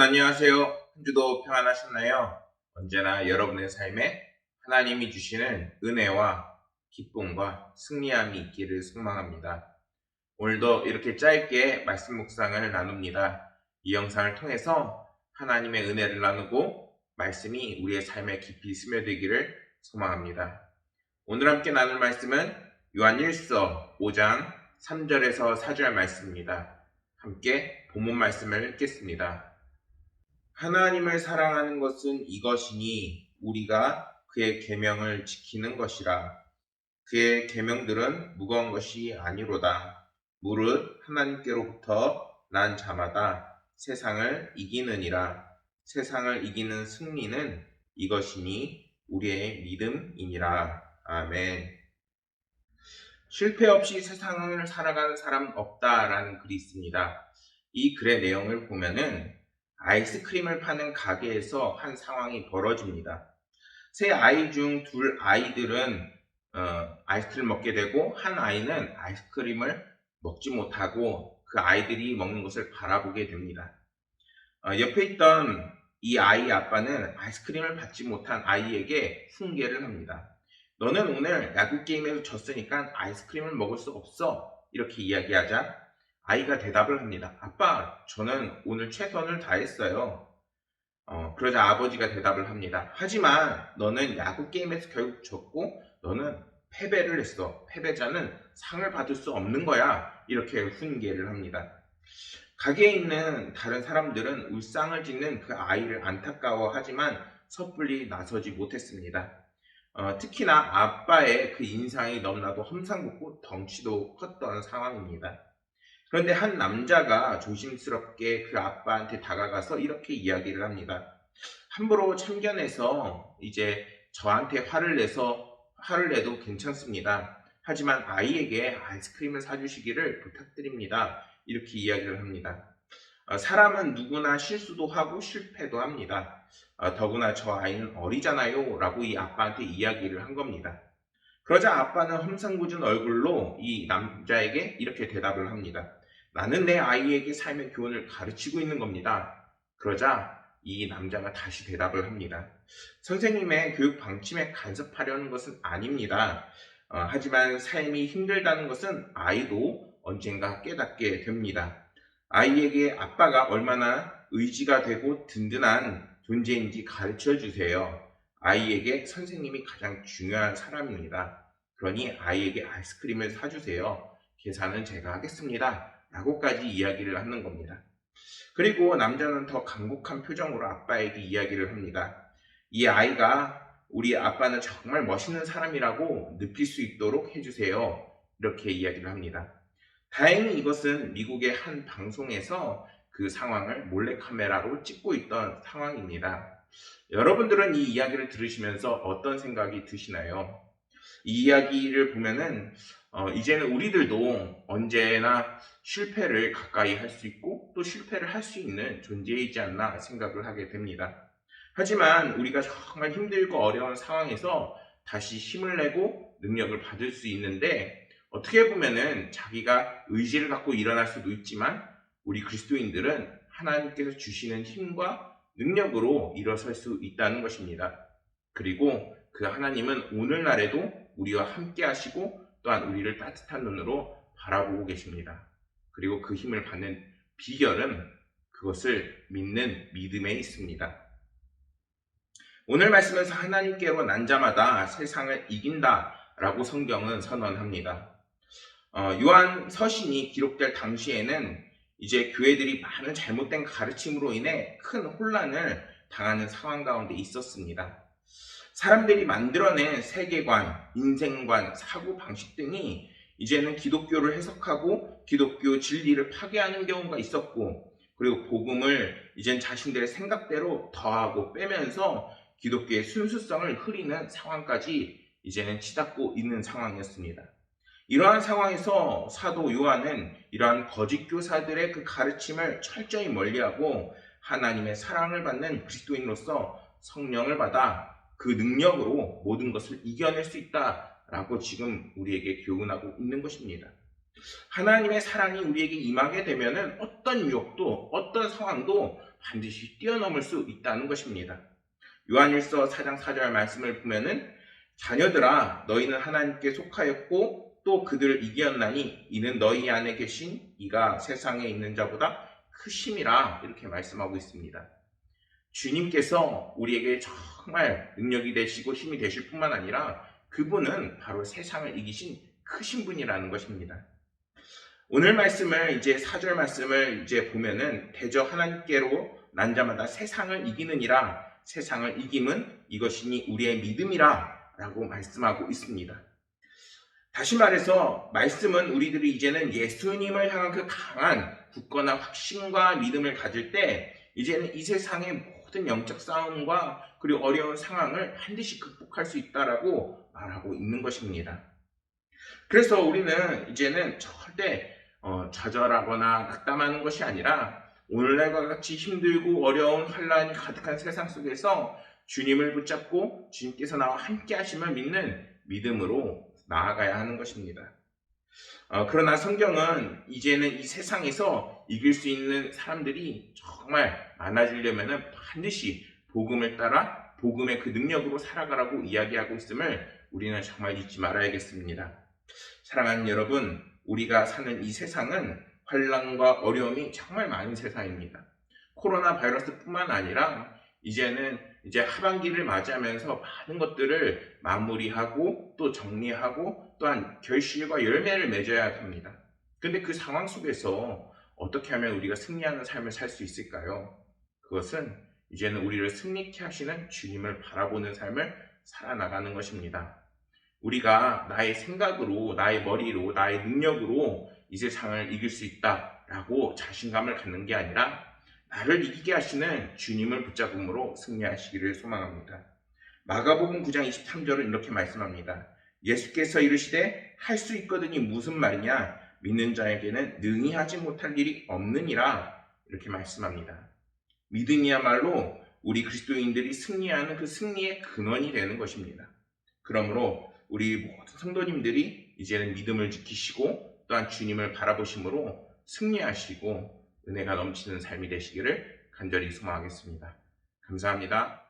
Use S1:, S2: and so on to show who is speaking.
S1: 여러분 안녕하세요. 한 주도 평안하셨나요? 언제나 여러분의 삶에 하나님이 주시는 은혜와 기쁨과 승리함이 있기를 소망합니다. 오늘도 이렇게 짧게 말씀 묵상을 나눕니다. 이 영상을 통해서 하나님의 은혜를 나누고 말씀이 우리의 삶에 깊이 스며들기를 소망합니다. 오늘 함께 나눌 말씀은 요한 1서 5장 3절에서 4절 말씀입니다. 함께 본문 말씀을 읽겠습니다. 하나님을 사랑하는 것은 이것이니 우리가 그의 계명을 지키는 것이라. 그의 계명들은 무거운 것이 아니로다. 무릇 하나님께로부터 난 자마다 세상을 이기느니라. 세상을 이기는 승리는 이것이니 우리의 믿음이니라. 아멘. 실패 없이 세상을 살아가는 사람은 없다라는 글이 있습니다. 이 글의 내용을 보면은 아이스크림을 파는 가게에서 한 상황이 벌어집니다. 세 아이 중 둘 아이들은 아이스크림을 먹게 되고 한 아이는 아이스크림을 먹지 못하고 그 아이들이 먹는 것을 바라보게 됩니다. 옆에 있던 이 아이의 아빠는 아이스크림을 받지 못한 아이에게 훈계를 합니다. 너는 오늘 야구 게임에서 졌으니까 아이스크림을 먹을 수 없어. 이렇게 이야기하자 아이가 대답을 합니다. 아빠, 저는 오늘 최선을 다했어요. 그러자 아버지가 대답을 합니다. 하지만 너는 야구 게임에서 결국 졌고 너는 패배를 했어. 패배자는 상을 받을 수 없는 거야. 이렇게 훈계를 합니다. 가게에 있는 다른 사람들은 울상을 짓는 그 아이를 안타까워하지만 섣불리 나서지 못했습니다. 특히나 아빠의 그 인상이 너무나도 험상궂고 덩치도 컸던 상황입니다. 그런데 한 남자가 조심스럽게 그 아빠한테 다가가서 이렇게 이야기를 합니다. 함부로 참견해서 이제 저한테 화를 내도 괜찮습니다. 하지만 아이에게 아이스크림을 사주시기를 부탁드립니다. 이렇게 이야기를 합니다. 사람은 누구나 실수도 하고 실패도 합니다. 더구나 저 아이는 어리잖아요 라고 이 아빠한테 이야기를 한 겁니다. 그러자 아빠는 험상궂은 얼굴로 이 남자에게 이렇게 대답을 합니다. 나는 내 아이에게 삶의 교훈을 가르치고 있는 겁니다. 그러자 이 남자가 다시 대답을 합니다. 선생님의 교육 방침에 간섭하려는 것은 아닙니다. 하지만 삶이 힘들다는 것은 아이도 언젠가 깨닫게 됩니다. 아이에게 아빠가 얼마나 의지가 되고 든든한 존재인지 가르쳐 주세요. 아이에게 선생님이 가장 중요한 사람입니다. 그러니 아이에게 아이스크림을 사주세요. 계산은 제가 하겠습니다. 라고까지 이야기를 하는 겁니다. 그리고 남자는 더 간곡한 표정으로 아빠에게 이야기를 합니다. 이 아이가 우리 아빠는 정말 멋있는 사람이라고 느낄 수 있도록 해주세요. 이렇게 이야기를 합니다. 다행히 이것은 미국의 한 방송에서 그 상황을 몰래카메라로 찍고 있던 상황입니다. 여러분들은 이 이야기를 들으시면서 어떤 생각이 드시나요? 이 이야기를 보면은 이제는 우리들도 언제나 실패를 가까이 할 수 있고 또 실패를 할 수 있는 존재이지 않나 생각을 하게 됩니다. 하지만 우리가 정말 힘들고 어려운 상황에서 다시 힘을 내고 능력을 받을 수 있는데 어떻게 보면은 자기가 의지를 갖고 일어날 수도 있지만 우리 그리스도인들은 하나님께서 주시는 힘과 능력으로 일어설 수 있다는 것입니다. 그리고 그 하나님은 오늘날에도 우리와 함께 하시고 또한 우리를 따뜻한 눈으로 바라보고 계십니다. 그리고 그 힘을 받는 비결은 그것을 믿는 믿음에 있습니다. 오늘 말씀에서 하나님께로 난 자마다 세상을 이긴다 라고 성경은 선언합니다. 요한 서신이 기록될 당시에는 이제 교회들이 많은 잘못된 가르침으로 인해 큰 혼란을 당하는 상황 가운데 있었습니다. 사람들이 만들어낸 세계관, 인생관, 사고방식 등이 이제는 기독교를 해석하고 기독교 진리를 파괴하는 경우가 있었고, 그리고 복음을 이젠 자신들의 생각대로 더하고 빼면서 기독교의 순수성을 흐리는 상황까지 이제는 치닫고 있는 상황이었습니다. 이러한 상황에서 사도 요한은 이러한 거짓 교사들의 그 가르침을 철저히 멀리하고 하나님의 사랑을 받는 그리스도인으로서 성령을 받아 그 능력으로 모든 것을 이겨낼 수 있다라고 지금 우리에게 교훈하고 있는 것입니다. 하나님의 사랑이 우리에게 임하게 되면은 어떤 유혹도 어떤 상황도 반드시 뛰어넘을 수 있다는 것입니다. 요한일서 4장 4절 말씀을 보면은 자녀들아 너희는 하나님께 속하였고 또 그들을 이기었나니 이는 너희 안에 계신 이가 세상에 있는 자보다 크심이라 이렇게 말씀하고 있습니다. 주님께서 우리에게 정말 능력이 되시고 힘이 되실 뿐만 아니라 그분은 바로 세상을 이기신 크신 분이라는 것입니다. 오늘 말씀을 이제 4절 말씀을 이제 보면은 대저 하나님께로 난 자마다 세상을 이기느니라 세상을 이김은 이것이니 우리의 믿음이라 라고 말씀하고 있습니다. 다시 말해서 말씀은 우리들이 이제는 예수님을 향한 그 강한 굳건한 확신과 믿음을 가질 때 이제는 이 세상의 모든 영적 싸움과 그리고 어려운 상황을 반드시 극복할 수 있다라고 말하고 있는 것입니다. 그래서 우리는 이제는 절대 좌절하거나 낙담하는 것이 아니라 오늘날과 같이 힘들고 어려운 환란이 가득한 세상 속에서 주님을 붙잡고 주님께서 나와 함께 하심을 믿는 믿음으로 나아가야 하는 것입니다. 그러나 성경은 이제는 이 세상에서 이길 수 있는 사람들이 정말 많아지려면 반드시 복음을 따라 복음의 그 능력으로 살아가라고 이야기하고 있음을 우리는 정말 잊지 말아야겠습니다. 사랑하는 여러분, 우리가 사는 이 세상은 환난과 어려움이 정말 많은 세상입니다. 코로나 바이러스뿐만 아니라 이제는 하반기를 맞이하면서 많은 것들을 마무리하고 또 정리하고 또한 결실과 열매를 맺어야 합니다. 그런데 그 상황 속에서 어떻게 하면 우리가 승리하는 삶을 살 수 있을까요? 그것은 이제는 우리를 승리케 하시는 주님을 바라보는 삶을 살아나가는 것입니다. 우리가 나의 생각으로, 나의 머리로, 나의 능력으로 이 세상을 이길 수 있다라고 자신감을 갖는 게 아니라 나를 이기게 하시는 주님을 붙잡음으로 승리하시기를 소망합니다. 마가복음 9장 23절은 이렇게 말씀합니다. 예수께서 이르시되 할 수 있거든이 무슨 말이냐? 믿는 자에게는 능히 하지 못할 일이 없느니라 이렇게 말씀합니다. 믿음이야말로 우리 그리스도인들이 승리하는 그 승리의 근원이 되는 것입니다. 그러므로 우리 모든 성도님들이 이제는 믿음을 지키시고 또한 주님을 바라보심으로 승리하시고 은혜가 넘치는 삶이 되시기를 간절히 소망하겠습니다. 감사합니다.